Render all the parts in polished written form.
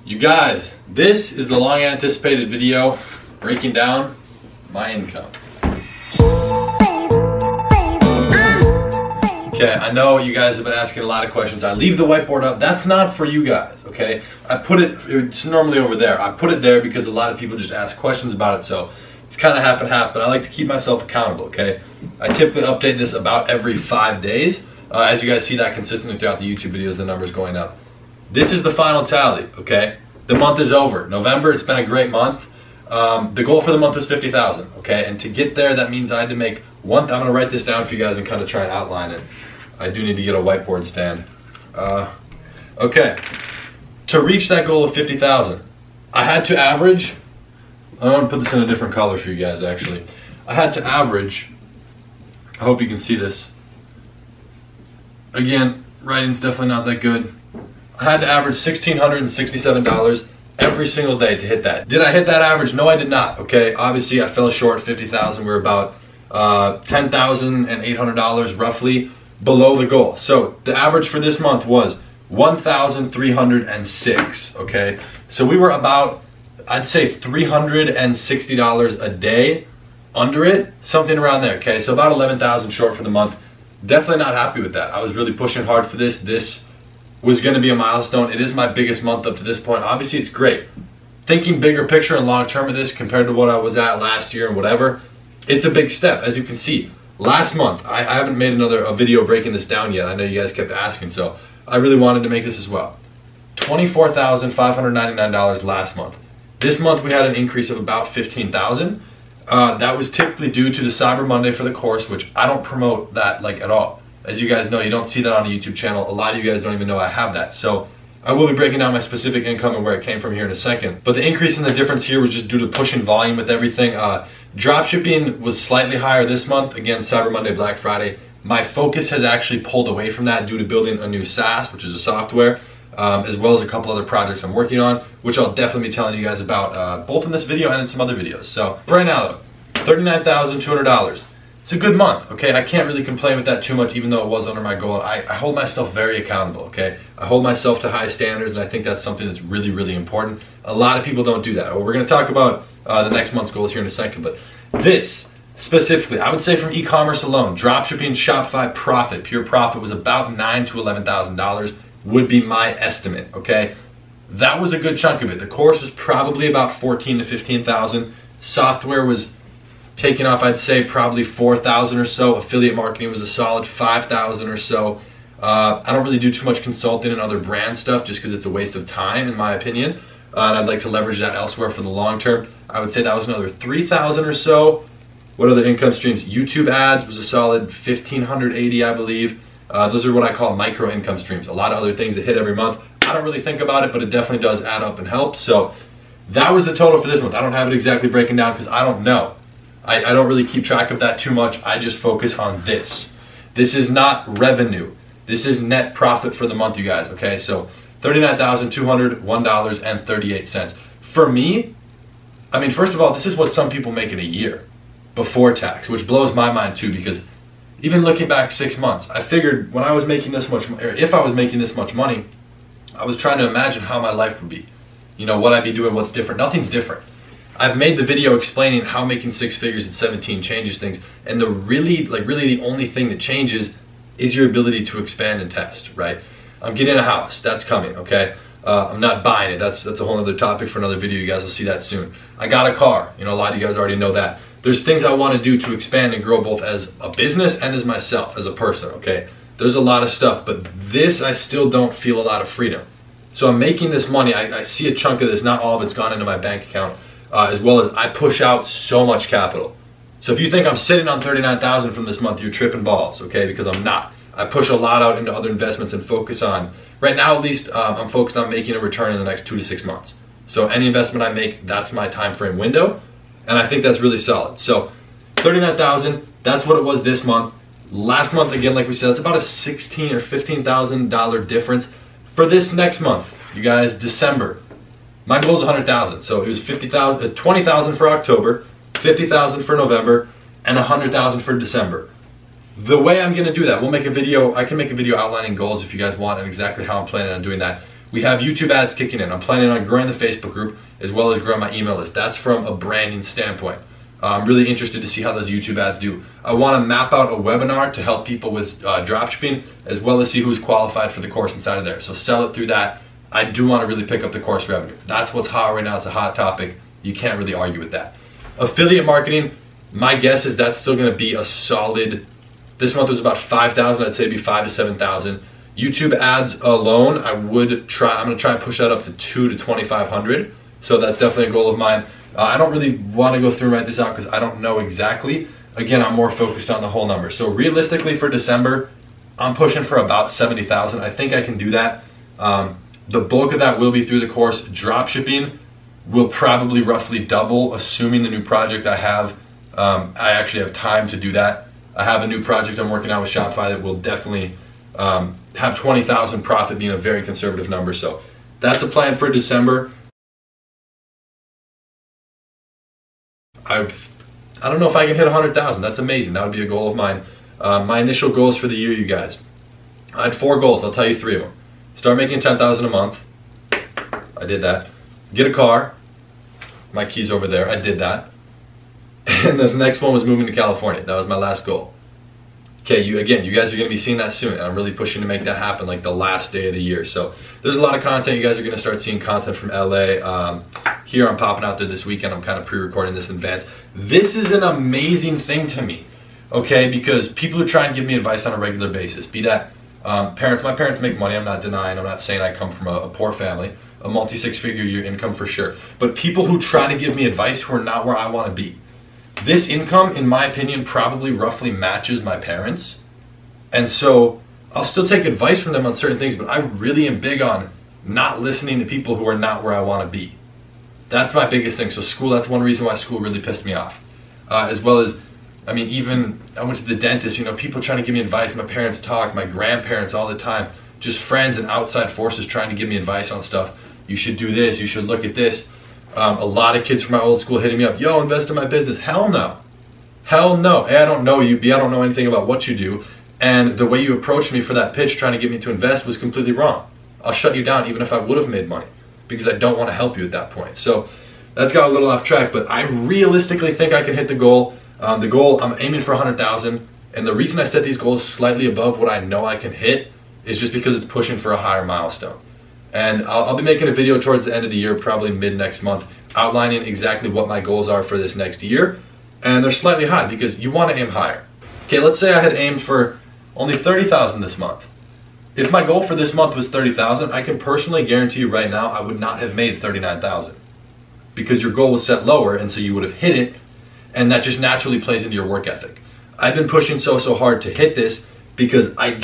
You guys, this is the long anticipated video breaking down my income. Okay, I know you guys have been asking a lot of questions. I leave the whiteboard up. That's not for you guys, okay? I put it's normally over there. I put it there because a lot of people just ask questions about it, so it's kind of half and half, but I like to keep myself accountable, okay? I typically update this about every 5 days. As you guys see that consistently throughout the YouTube videos, the number's going up. This is the final tally, okay? The month is over. November, it's been a great month. The goal for the month was 50,000, okay? And to get there, that means I had to make I'm gonna write this down for you guys and kind of try and outline it. I do need to get a whiteboard stand. Okay, to reach that goal of 50,000, I had to average, I want to put this in a different color for you guys actually. I had to average, I hope you can see this. Again, writing's definitely not that good. I had to average $1,667 every single day to hit that. Did I hit that average? No, I did not, okay? Obviously, I fell short, 50,000. We're about $10,800 roughly below the goal. So the average for this month was $1,306, okay? So we were about, I'd say $360 a day under it, something around there, okay? So about 11,000 short for the month. Definitely not happy with that. I was really pushing hard for this. This was gonna be a milestone. It is my biggest month up to this point. Obviously it's great. Thinking bigger picture and long term of this compared to what I was at last year and whatever, it's a big step. As you can see, last month, I haven't made a video breaking this down yet. I know you guys kept asking, so I really wanted to make this as well. $24,599 last month. This month we had an increase of about 15,000. That was typically due to the Cyber Monday for the course, which I don't promote that like at all. As you guys know, you don't see that on the YouTube channel. A lot of you guys don't even know I have that. So I will be breaking down my specific income and where it came from here in a second. But the increase in the difference here was just due to pushing volume with everything. Dropshipping was slightly higher this month. Again, Cyber Monday, Black Friday. My focus has actually pulled away from that due to building a new SaaS, which is a software, as well as a couple other projects I'm working on, which I'll definitely be telling you guys about both in this video and in some other videos. So for right now though, $39,200. It's a good month, okay? I can't really complain with that too much, even though it was under my goal. I hold myself very accountable, okay? I hold myself to high standards, and I think that's something that's really, really important. A lot of people don't do that. Well, we're gonna talk about the next month's goals here in a second, but this specifically, I would say from e-commerce alone, dropshipping, Shopify profit, pure profit was about $9,000 to $11,000 would be my estimate, okay? That was a good chunk of it. The course was probably about 14 to 15,000. Software was taking off, I'd say probably 4,000 or so. Affiliate marketing was a solid 5,000 or so. I don't really do too much consulting and other brand stuff just because it's a waste of time in my opinion. And I'd like to leverage that elsewhere for the long term. I would say that was another 3,000 or so. What other income streams? YouTube ads was a solid 1,580, I believe. Those are what I call micro income streams. A lot of other things that hit every month. I don't really think about it, but it definitely does add up and help. So that was the total for this month. I don't have it exactly breaking down because I don't know. I don't really keep track of that too much. I just focus on this. This is not revenue. This is net profit for the month, you guys, okay? So $39,201.38. For me, I mean, first of all, this is what some people make in a year before tax, which blows my mind too, because even looking back 6 months, I figured when I was making this much, or if I was making this much money, I was trying to imagine how my life would be. You know, what I'd be doing, what's different. Nothing's different. I've made the video explaining how making 6 figures at 17 changes things, and really the only thing that changes is your ability to expand and test, right? I'm getting a house, that's coming, okay? I'm not buying it, that's a whole other topic for another video, you guys will see that soon. I got a car, you know, a lot of you guys already know that. There's things I want to do to expand and grow both as a business and as myself, as a person, okay? There's a lot of stuff, but this, I still don't feel a lot of freedom. So I'm making this money, I see a chunk of this, not all of it's gone into my bank account, as well as I push out so much capital. So if you think I'm sitting on 39,000 from this month, you're tripping balls, okay? Because I'm not. I push a lot out into other investments and focus on, right now at least, I'm focused on making a return in the next 2 to 6 months. So any investment I make, that's my time frame window, and I think that's really solid. So 39,000, that's what it was this month. Last month, again, like we said, it's about a $16,000 or $15,000 difference. For this next month, you guys, December, my goal is 100,000. So it was 20,000 for October, 50,000 for November, and 100,000 for December. The way I'm gonna do that, we'll make a video, I can make a video outlining goals if you guys want and exactly how I'm planning on doing that. We have YouTube ads kicking in. I'm planning on growing the Facebook group as well as growing my email list. That's from a branding standpoint. I'm really interested to see how those YouTube ads do. I want to map out a webinar to help people with dropshipping, as well as see who's qualified for the course inside of there. So sell it through that. I do want to really pick up the course revenue. That's what's hot right now. It's a hot topic. You can't really argue with that. Affiliate marketing, my guess is that's still going to be a solid, this month was about 5,000, I'd say it'd be 5,000 to 7,000. YouTube ads alone, I'm going to try and push that up to 2,000 to 2,500. So that's definitely a goal of mine. I don't really want to go through and write this out because I don't know exactly. Again, I'm more focused on the whole number. So realistically for December, I'm pushing for about 70,000. I think I can do that. The bulk of that will be through the course. Dropshipping will probably roughly double, assuming the new project I have, I actually have time to do that. I have a new project I'm working on with Shopify that will definitely have 20,000 profit being a very conservative number. So that's a plan for December. I don't know if I can hit 100,000. That's amazing. That would be a goal of mine. My initial goals for the year, you guys. I had 4 goals. I'll tell you 3 of them. Start making 10,000 a month. I did that. Get a car. My key's over there. I did that. And the next one was moving to California. That was my last goal. Okay, you guys are going to be seeing that soon, and I'm really pushing to make that happen like the last day of the year. So there's a lot of content. You guys are going to start seeing content from LA. Here I'm popping out there this weekend. I'm kind of pre-recording this in advance. This is an amazing thing to me, okay, because people are trying to give me advice on a regular basis. Be that parents. My parents make money. I'm not denying. I'm not saying I come from a poor family, a multi-6-figure year income for sure. But people who try to give me advice who are not where I want to be. This income, in my opinion, probably roughly matches my parents. And so I'll still take advice from them on certain things, but I really am big on not listening to people who are not where I want to be. That's my biggest thing. So school, that's one reason why school really pissed me off. As well as, I mean, even I went to the dentist, you know, people trying to give me advice. My parents talk, my grandparents all the time, just friends and outside forces trying to give me advice on stuff. You should do this, you should look at this. A lot of kids from my old school hitting me up, yo, invest in my business. Hell no. Hell no. A, I don't know you. B, I don't know anything about what you do. And the way you approached me for that pitch trying to get me to invest was completely wrong. I'll shut you down even if I would have made money because I don't want to help you at that point. So that's got a little off track, but I realistically think I can hit the goal. The goal, I'm aiming for 100,000. And the reason I set these goals slightly above what I know I can hit is just because it's pushing for a higher milestone. And I'll be making a video towards the end of the year, probably mid next month, outlining exactly what my goals are for this next year. And they're slightly high because you want to aim higher. Okay, let's say I had aimed for only 30,000 this month. If my goal for this month was 30,000, I can personally guarantee you right now I would not have made 39,000 because your goal was set lower, and so you would have hit it, and that just naturally plays into your work ethic. I've been pushing so hard to hit this because I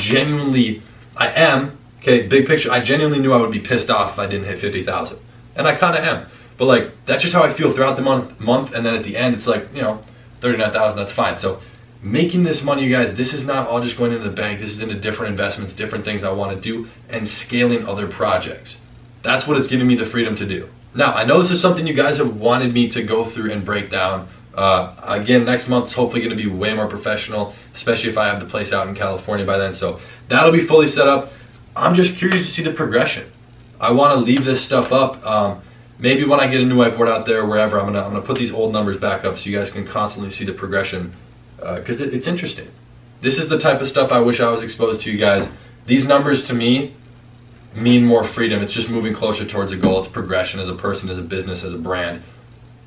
am. Okay, big picture, I genuinely knew I would be pissed off if I didn't hit 50,000. And I kind of am. But like, that's just how I feel throughout the month, and then at the end, it's like, you know, 39,000, that's fine. So making this money, you guys, this is not all just going into the bank. This is into different investments, different things I want to do, and scaling other projects. That's what it's giving me the freedom to do. Now, I know this is something you guys have wanted me to go through and break down. Again, next month's hopefully going to be way more professional, especially if I have the place out in California by then. So that'll be fully set up. I'm just curious to see the progression. I want to leave this stuff up. Maybe when I get a new whiteboard out there, wherever, I'm gonna put these old numbers back up so you guys can constantly see the progression, because it's interesting. This is the type of stuff I wish I was exposed to, you guys. These numbers to me mean more freedom. It's just moving closer towards a goal. It's progression as a person, as a business, as a brand,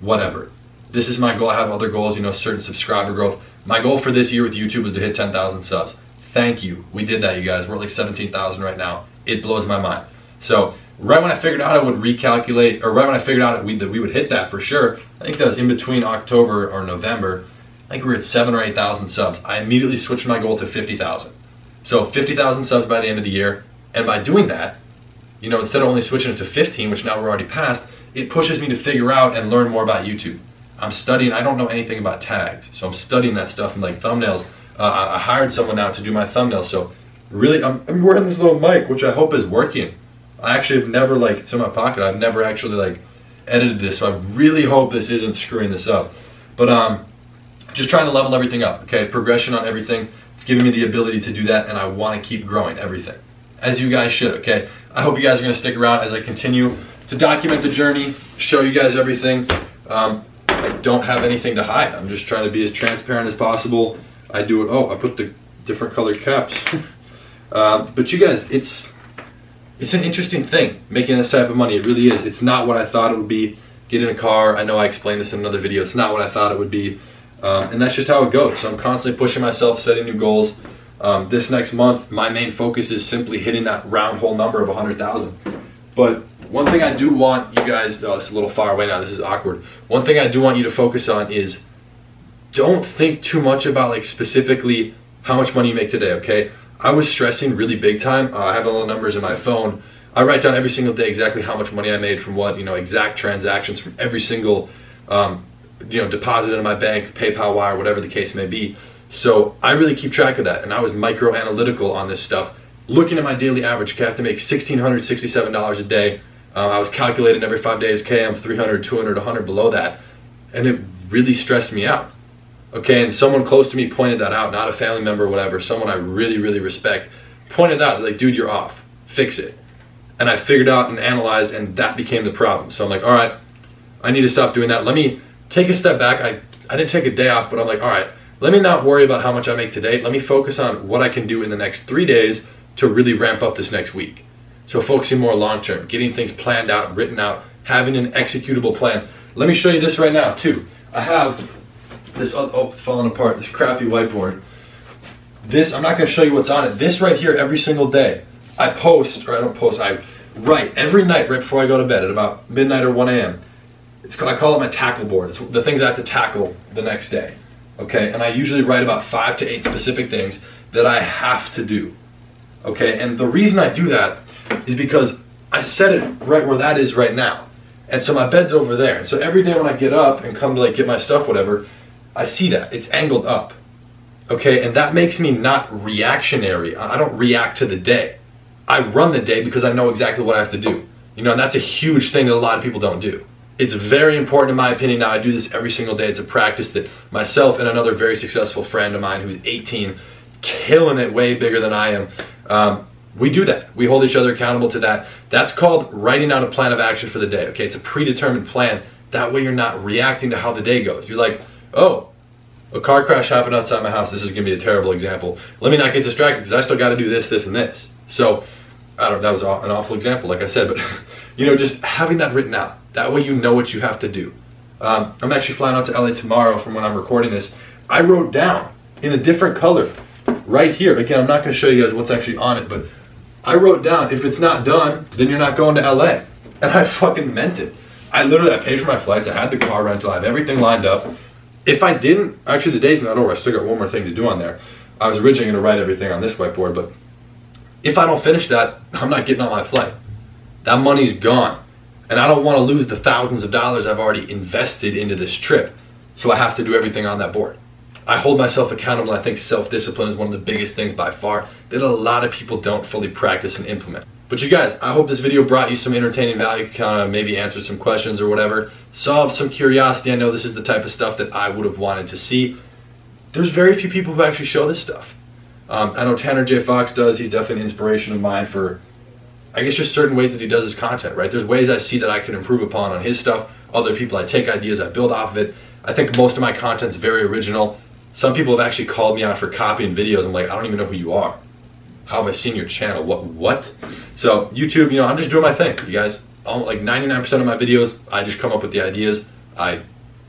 whatever. This is my goal. I have other goals, you know, certain subscriber growth. My goal for this year with YouTube was to hit 10,000 subs. Thank you. We did that, you guys. We're at like 17,000 right now. It blows my mind. So right when I figured out I would recalculate, or right when I figured out that we would hit that for sure, I think that was in between October or November, I think we were at 7,000 or 8,000 subs. I immediately switched my goal to 50,000. So 50,000 subs by the end of the year. And by doing that, you know, instead of only switching it to 15, which now we're already past, it pushes me to figure out and learn more about YouTube. I'm studying, I don't know anything about tags, so I'm studying that stuff and like thumbnails. I hired someone out to do my thumbnails, so really, I'm wearing this little mic, which I hope is working. I actually have never, like, it's in my pocket, I've never actually, like, edited this, so I really hope this isn't screwing this up. But just trying to level everything up, okay? Progression on everything. It's giving me the ability to do that, and I want to keep growing everything. as you guys should, okay? I hope you guys are gonna stick around as I continue to document the journey, show you guys everything. I don't have anything to hide. I'm just trying to be as transparent as possible. I do it, oh, I put the different colored caps. But you guys, it's an interesting thing, making this type of money. It really is. It's not what I thought it would be. Get in a car. I know I explained this in another video. It's not what I thought it would be. And that's just how it goes. So I'm constantly pushing myself, setting new goals. This next month, my main focus is simply hitting that round hole number of 100,000. But one thing I do want you guys, oh, it's a little far away now, this is awkward. One thing I do want you to focus on is don't think too much about like specifically how much money you make today, okay? I was stressing really big time. I have all the numbers in my phone. I write down every single day exactly how much money I made from what, exact transactions from every single, deposit into my bank, PayPal wire, whatever the case may be. So I really keep track of that, and I was micro-analytical on this stuff. Looking at my daily average, okay, I have to make $1,667 a day. I was calculating every 5 days, okay, I'm 300, 200, 100 below that, and it really stressed me out. Okay, and someone close to me pointed that out, not a family member or whatever, someone I really, really respect, pointed out, like, dude, you're off, fix it. And I figured out and analyzed, and that became the problem. So I'm like, all right, I need to stop doing that. Let me take a step back. I didn't take a day off, but I'm like, all right, let me not worry about how much I make today. Let me focus on what I can do in the next 3 days to really ramp up this next week. So focusing more long-term, getting things planned out, written out, having an executable plan. Let me show you this right now, too. I have this, oh, it's falling apart, this crappy whiteboard. This, I'm not gonna show you what's on it. This right here, every single day, I post, or I don't post, I write every night right before I go to bed at about midnight or 1 a.m. I call it my tackle board. It's the things I have to tackle the next day, okay? And I usually write about 5 to 8 specific things that I have to do, okay? And the reason I do that is because I set it right where that is right now. And so my bed's over there. And so every day when I get up and come to like get my stuff, whatever, I see that, it's angled up, okay? And that makes me not reactionary. I don't react to the day. I run the day because I know exactly what I have to do. And that's a huge thing that a lot of people don't do. It's very important in my opinion. Now I do this every single day. It's a practice that myself and another very successful friend of mine who's 18, killing it, way bigger than I am, we do that. We hold each other accountable to that. That's called writing out a plan of action for the day, okay? It's a predetermined plan. That way you're not reacting to how the day goes. You're like, oh, a car crash happened outside my house. This is gonna be a terrible example. Let me not get distracted because I still gotta do this, this, and this. So, that was an awful example, like I said, but just having that written out. That way you know what you have to do. I'm actually flying out to LA tomorrow from when I'm recording this. I wrote down in a different color right here. Again, I'm not gonna show you guys what's actually on it, but I wrote down, if it's not done, then you're not going to LA. And I fucking meant it. I paid for my flights, I had the car rental, I have everything lined up. If I didn't, actually the day's not over, I still got one more thing to do on there. I was originally gonna write everything on this whiteboard, but if I don't finish that, I'm not getting on my flight. That money's gone. And I don't wanna lose the thousands of dollars I've already invested into this trip. So I have to do everything on that board. I hold myself accountable. I think self-discipline is one of the biggest things by far that a lot of people don't fully practice and implement. But you guys, I hope this video brought you some entertaining value, kind of maybe answered some questions or whatever, solved some curiosity. I know this is the type of stuff that I would have wanted to see. There's very few people who actually show this stuff. I know Tanner J. Fox does. He's definitely an inspiration of mine for, I guess, just certain ways that he does his content, right? There's ways I see that I can improve upon on his stuff. Other people, I take ideas, I build off of it. I think most of my content's very original. Some people have actually called me out for copying videos. I'm like, I don't even know who you are. How have I seen your channel? What? So YouTube, I'm just doing my thing, you guys. Like 99% of my videos, I just come up with the ideas.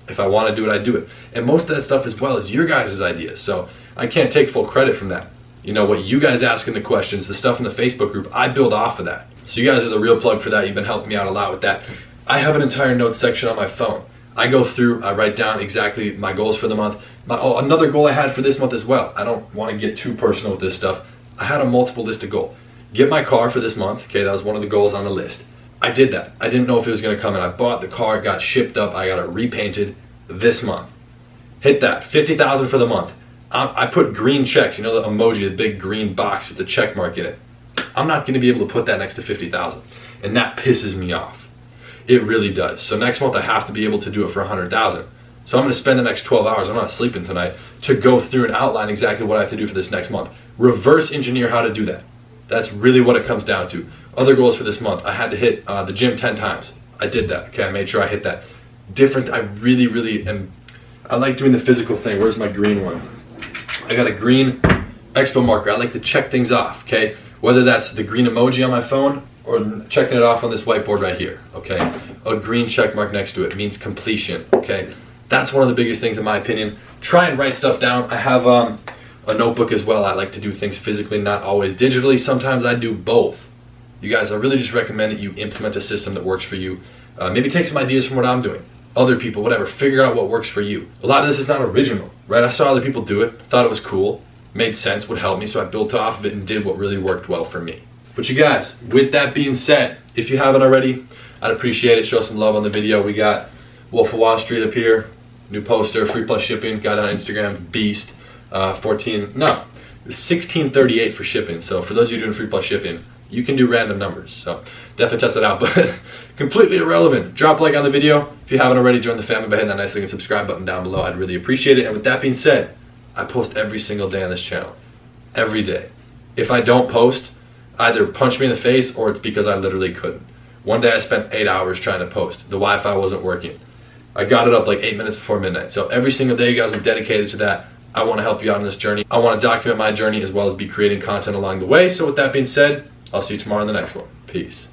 If I want to do it, I do it. And most of that stuff as well is your guys' ideas. So I can't take full credit from that. What you guys ask in the questions, the stuff in the Facebook group, I build off of that. So you guys are the real plug for that. You've been helping me out a lot with that. I have an entire notes section on my phone. I go through, I write down exactly my goals for the month. Another goal I had for this month as well. I don't want to get too personal with this stuff. I had a multiple list of goals. Get my car for this month. Okay, that was one of the goals on the list. I did that. I didn't know if it was going to come in. I bought the car, it got shipped up, I got it repainted this month. Hit that. $50,000 for the month. I put green checks, the emoji, the big green box with the check mark in it. I'm not going to be able to put that next to $50,000. And that pisses me off. It really does. So next month I have to be able to do it for $100,000. So I'm going to spend the next 12 hours, I'm not sleeping tonight, to go through and outline exactly what I have to do for this next month. Reverse engineer how to do that. That's really what it comes down to. Other goals for this month, I had to hit the gym 10 times. I did that, okay? I made sure I hit that. Different, I really am, I like doing the physical thing. Where's my green one? I got a green expo marker. I like to check things off, okay? Whether that's the green emoji on my phone or checking it off on this whiteboard right here, okay? A green check mark next to it means completion, okay? That's one of the biggest things in my opinion. Try and write stuff down. I have a notebook as well. I like to do things physically, not always digitally. Sometimes I do both. You guys, I really just recommend that you implement a system that works for you. Maybe take some ideas from what I'm doing. Other people, whatever, figure out what works for you. A lot of this is not original, right? I saw other people do it, thought it was cool, made sense, would help me, so I built off of it and did what really worked well for me. But you guys, with that being said, if you haven't already, I'd appreciate it. Show some love on the video. We got Wolf of Wall Street up here, new poster, free plus shipping, got it on Instagram, beast, 1638 for shipping. So for those of you doing free plus shipping, you can do random numbers, so definitely test that out, but completely irrelevant. Drop a like on the video. If you haven't already, join the family by hitting that nice link and subscribe button down below. I'd really appreciate it. And with that being said, I post every single day on this channel. Every day. If I don't post, either punch me in the face or it's because I literally couldn't. One day I spent 8 hours trying to post. The Wi-Fi wasn't working. I got it up like 8 minutes before midnight. So every single day, you guys are dedicated to that. I want to help you out on this journey. I want to document my journey as well as be creating content along the way. So with that being said, I'll see you tomorrow in the next one. Peace.